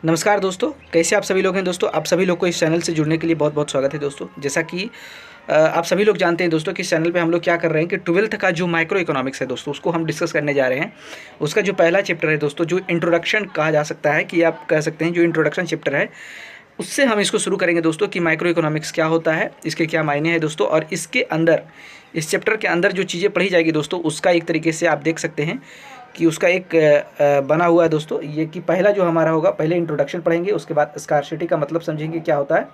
नमस्कार दोस्तों, कैसे आप सभी लोग हैं। दोस्तों आप सभी लोग को इस चैनल से जुड़ने के लिए बहुत बहुत स्वागत है। दोस्तों जैसा कि आप सभी लोग जानते हैं दोस्तों कि इस चैनल पे हम लोग क्या कर रहे हैं कि 12th का जो माइक्रो इकोनॉमिक्स है दोस्तों उसको हम डिस्कस करने जा रहे हैं। उसका जो पहला चैप्टर है दोस्तों, जो इंट्रोडक्शन कहा जा सकता है कि आप कह सकते हैं जो इंट्रोडक्शन चैप्टर है, उससे हम इसको शुरू करेंगे दोस्तों कि माइक्रो इकोनॉमिक्स क्या होता है, इसके क्या मायने हैं दोस्तों। और इसके अंदर, इस चैप्टर के अंदर जो चीज़ें पढ़ी जाएगी दोस्तों, उसका एक तरीके से आप देख सकते हैं कि उसका एक बना हुआ है दोस्तों। ये कि पहला जो हमारा होगा, पहले इंट्रोडक्शन पढ़ेंगे, उसके बाद स्कार्सिटी का मतलब समझेंगे क्या होता है,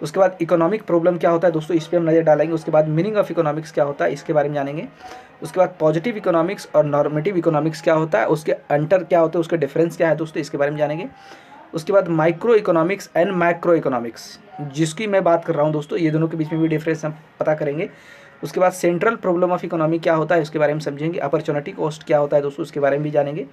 उसके बाद इकोनॉमिक प्रॉब्लम क्या होता है दोस्तों, इस पर हम नज़र डालेंगे। उसके बाद मीनिंग ऑफ इकोनॉमिक्स क्या होता है, इसके बारे में जानेंगे। उसके बाद पॉजिटिव इकोनॉमिक्स और नॉर्मेटिव इकोनॉमिक्स क्या होता है, उसके अंतर क्या होते हैं, उसके डिफरेंस क्या है दोस्तों, इसके बारे में जानेंगे। उसके बाद micro economics and macro economics, जिसकी मैं बात कर रहा हूँ दोस्तों, ये दोनों के बीच में भी डिफरेंस हम पता करेंगे। उसके बाद सेंट्रल प्रॉब्लम ऑफ इकोनॉमी क्या होता है, उसके बारे में समझेंगे। अपॉर्चुनिटी कॉस्ट क्या होता है दोस्तों, उसके बारे में भी जानेंगे।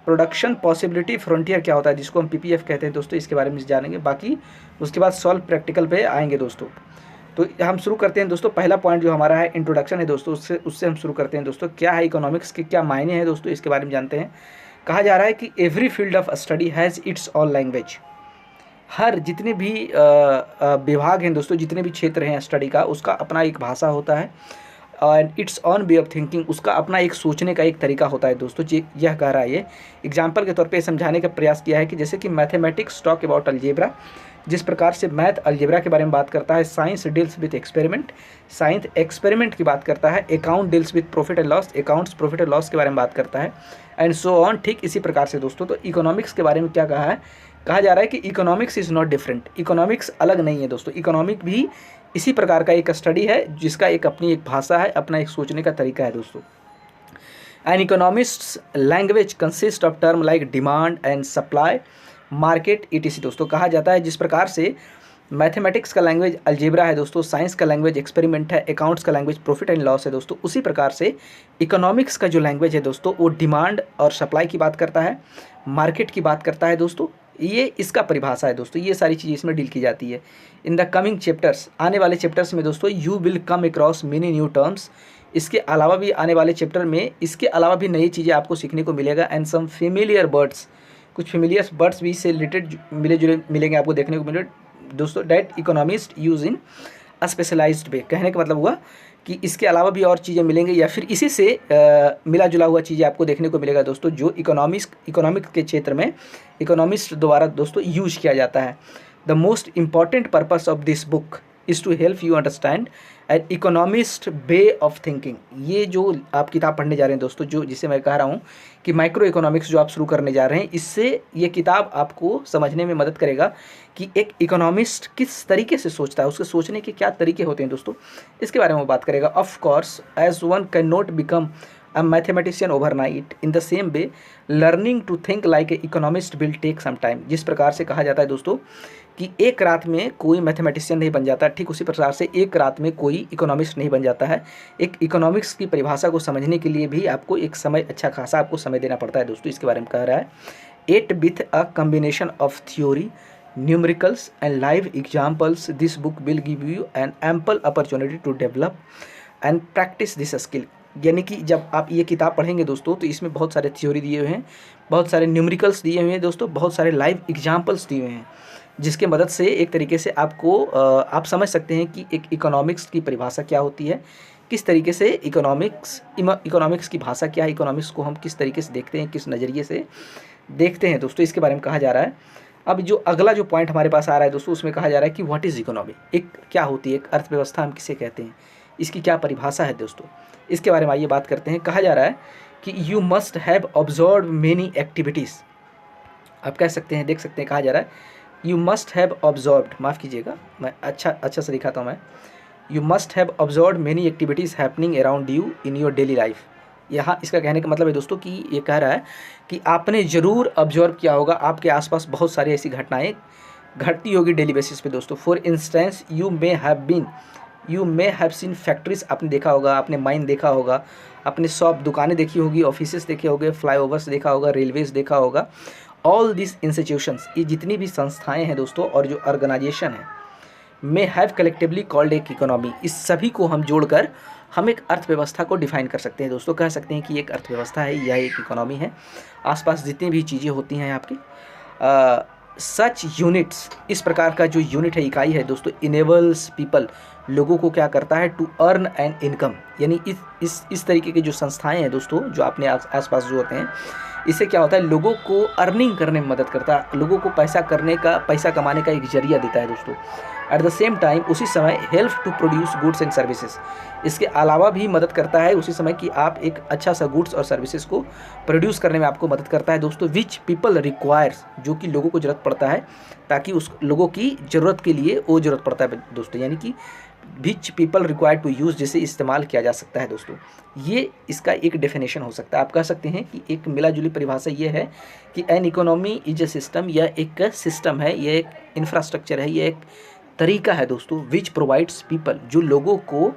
प्रोडक्शन पॉसिबिलिटी फ्रंटियर क्या होता है, जिसको हम पीपीएफ कहते हैं दोस्तों, इसके बारे में जानेंगे। बाकी उसके बाद सॉल्व प्रैक्टिकल पे आएंगे दोस्तों। तो हम शुरू करते हैं दोस्तों। पहला पॉइंट जो हमारा है इंट्रोडक्शन है दोस्तों, उससे हम शुरू करते हैं दोस्तों। क्या है इकोनॉमिक्स के क्या मायने हैं दोस्तों, इसके बारे में जानते हैं। कहा जा रहा है कि every field of study has its own language. हर जितने भी विभाग हैं दोस्तों, जितने भी क्षेत्र हैं स्टडी का, उसका अपना एक भाषा होता है and it's on way of thinking, उसका अपना एक सोचने का एक तरीका होता है दोस्तों। यह कह रहा है, ये एग्जाम्पल के तौर पे समझाने का प्रयास किया है कि जैसे कि मैथमेटिक्स टॉक अबाउट अलजेब्रा, जिस प्रकार से मैथ अलजेब्रा के बारे में बात करता है। Science deals with experiment, science experiment की बात करता है। Account deals with profit and loss, accounts profit and loss के बारे में बात करता है, एंड सो ऑन। ठीक इसी प्रकार से दोस्तों, तो इकोनॉमिक्स के बारे में क्या कहा है, कहा जा रहा है कि economics is not different. Economics अलग नहीं है दोस्तों, इकोनॉमिक भी इसी प्रकार का एक स्टडी है जिसका एक अपनी एक भाषा है, अपना एक सोचने का तरीका है दोस्तों। An economists language consist of term like demand and supply, market ETC दोस्तों। कहा जाता है जिस प्रकार से मैथमेटिक्स का लैंग्वेज अलजेब्रा है दोस्तों, साइंस का लैंग्वेज एक्सपेरिमेंट है, अकाउंट्स का लैंग्वेज प्रॉफिट एंड लॉस है दोस्तों, उसी प्रकार से इकोनॉमिक्स का जो लैंग्वेज है दोस्तों, वो डिमांड और सप्लाई की बात करता है, मार्केट की बात करता है दोस्तों। ये इसका परिभाषा है दोस्तों, ये सारी चीज़ें इसमें डील की जाती है। इन द कमिंग चैप्टर्स, आने वाले चैप्टर्स में दोस्तों, you will come across many new terms. इसके अलावा भी आने वाले चैप्टर में इसके अलावा भी नई चीज़ें आपको सीखने को मिलेगा। एंड सम फेमिलियर वर्ड्स, कुछ फेमिलियर वर्ड्स भी इससे रिलेटेड मिले जुले मिलेंगे आपको देखने को मिले दोस्तों। That economist use in specialized way, कहने का मतलब हुआ कि इसके अलावा भी और चीज़ें मिलेंगी या फिर इसी से मिला जुला हुआ चीज़ें आपको देखने को मिलेगा दोस्तों, जो इकोनॉमिक्स के क्षेत्र में इकोनॉमिस्ट द्वारा दोस्तों यूज किया जाता है। The most important purpose of this book is to help you understand an economist way of thinking. ये जो आप किताब पढ़ने जा रहे हैं दोस्तों, जो जिसे मैं कह रहा हूँ कि माइक्रो इकोनॉमिक्स जो आप शुरू करने जा रहे हैं, इससे ये किताब आपको समझने में मदद करेगा कि एक इकोनॉमिस्ट किस तरीके से सोचता है, उसके सोचने के क्या तरीके होते हैं दोस्तों, इसके बारे में वो बात करेगा। Of course as one can not become a mathematician overnight, in the same way learning to think like a economist will take some time. जिस प्रकार से कहा जाता है दोस्तों कि एक रात में कोई मैथमेटिशियन नहीं बन जाता, ठीक उसी प्रकार से एक रात में कोई इकोनॉमिस्ट नहीं बन जाता है। एक इकोनॉमिक्स की परिभाषा को समझने के लिए भी आपको एक समय, अच्छा खासा आपको समय देना पड़ता है दोस्तों, इसके बारे में कह रहा है। At with a combination of theory, numericals and live examples, this book will give you an ample opportunity to develop and practise this skill. यानी कि जब आप ये किताब पढ़ेंगे दोस्तों, तो इसमें बहुत सारे थ्योरी दिए हुए हैं, बहुत सारे न्यूमेरिकल्स दिए हुए हैं दोस्तों, बहुत सारे लाइव एग्जाम्पल्स दिए हुए हैं, जिसके मदद से एक तरीके से आपको आप समझ सकते हैं कि एक इकोनॉमिक्स की परिभाषा क्या होती है, किस तरीके से इकोनॉमिक्स की भाषा क्या है, इकोनॉमिक्स को हम किस तरीके से देखते हैं, किस नज़रिए से देखते हैं दोस्तों, इसके बारे में कहा जा रहा है। अब जो अगला जो पॉइंट हमारे पास आ रहा है दोस्तों, उसमें कहा जा रहा है कि व्हाट इज़ इकोनॉमी, एक क्या होती है, एक अर्थव्यवस्था हम किसे कहते हैं, इसकी क्या परिभाषा है दोस्तों, इसके बारे में आइए बात करते हैं। कहा जा रहा है कि you must have observe many activities, आप कह सकते हैं, देख सकते हैं, कहा जा रहा है यू मस्ट हैव ऑब्जर्व्ड, माफ़ कीजिएगा मैं अच्छा से लिखा था मैं, you must have observed many activities happening around you in your daily life. यहाँ इसका कहने का मतलब है दोस्तों कि ये कह रहा है कि आपने ज़रूर ऑब्जर्व किया होगा, आपके आसपास बहुत सारी ऐसी घटनाएं घटती होगी डेली बेसिस पे दोस्तों। For instance you may have seen factories, आपने देखा होगा, आपने माइन देखा होगा, आपने शॉप दुकानें देखी होगी, ऑफिसेस देखे होंगे, फ्लाईओवर्स देखा होगा, रेलवेज देखा होगा। ऑल दिस इंस्टीट्यूशंस, ये जितनी भी संस्थाएं हैं दोस्तों और जो ऑर्गेनाइजेशन है, मे हैव कलेक्टिवली कॉल्ड एक इकोनॉमी, इस सभी को हम जोड़कर हम एक अर्थव्यवस्था को डिफाइन कर सकते हैं दोस्तों। कह सकते हैं कि एक अर्थव्यवस्था है या एक इकोनॉमी है। आसपास जितनी भी चीज़ें होती हैं आपकी सच यूनिट्स, इस प्रकार का जो यूनिट है, इकाई है दोस्तों, इनेबल्स पीपल, लोगों को क्या करता है, टू अर्न एन इनकम, यानी इस तरीके की जो संस्थाएं हैं दोस्तों, जो अपने आसपास जो होते हैं, इससे क्या होता है, लोगों को अर्निंग करने में मदद करता है, लोगों को पैसा कमाने का एक जरिया देता है दोस्तों। एट द सेम टाइम उसी समय help to produce goods and services, इसके अलावा भी मदद करता है उसी समय कि आप एक अच्छा सा गुड्स और सर्विसेज को प्रोड्यूस करने में आपको मदद करता है दोस्तों। विच पीपल रिक्वायर्स, जो कि लोगों को ज़रूरत पड़ता है, ताकि उस लोगों की ज़रूरत के लिए वो ज़रूरत पड़ता है दोस्तों, यानी कि which people required to use, जिसे इस्तेमाल किया जा सकता है दोस्तों। ये इसका एक डेफिनेशन हो सकता है। आप कह सकते हैं कि एक मिला-जुली परिभाषा ये है कि an economy is a system, यह एक सिस्टम है, यह एक इंफ्रास्ट्रक्चर है, यह एक तरीका है दोस्तों, विच प्रोवाइड्स पीपल, जो लोगों को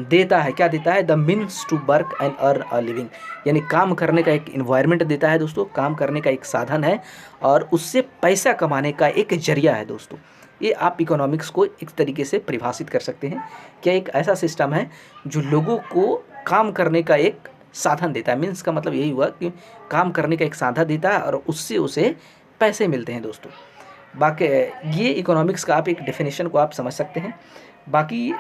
देता है, क्या देता है, the means to work and earn a living, यानी काम करने का एक इन्वायरमेंट देता है दोस्तों, काम करने का एक साधन है और उससे पैसा कमाने का एक जरिया है दोस्तों। ये आप इकोनॉमिक्स को एक तरीके से परिभाषित कर सकते हैं, क्या एक ऐसा सिस्टम है जो लोगों को काम करने का एक साधन देता है। मीन्स का मतलब यही हुआ कि काम करने का एक साधन देता है और उससे उसे पैसे मिलते हैं दोस्तों। बाकी ये इकोनॉमिक्स का आप एक डेफिनेशन को आप समझ सकते हैं। बाकी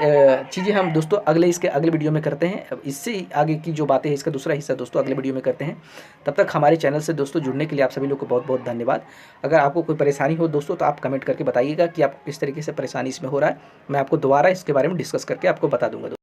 चीज़ें हम दोस्तों इसके अगले वीडियो में करते हैं। अब इससे आगे की जो बातें हैं, इसका दूसरा हिस्सा दोस्तों अगले वीडियो में करते हैं। तब तक हमारे चैनल से दोस्तों जुड़ने के लिए आप सभी लोग को बहुत बहुत धन्यवाद। अगर आपको कोई परेशानी हो दोस्तों, तो आप कमेंट करके बताइएगा कि आपको किस तरीके से परेशानी इसमें हो रहा है। मैं आपको दोबारा इसके बारे में डिस्कस करके आपको बता दूंगा।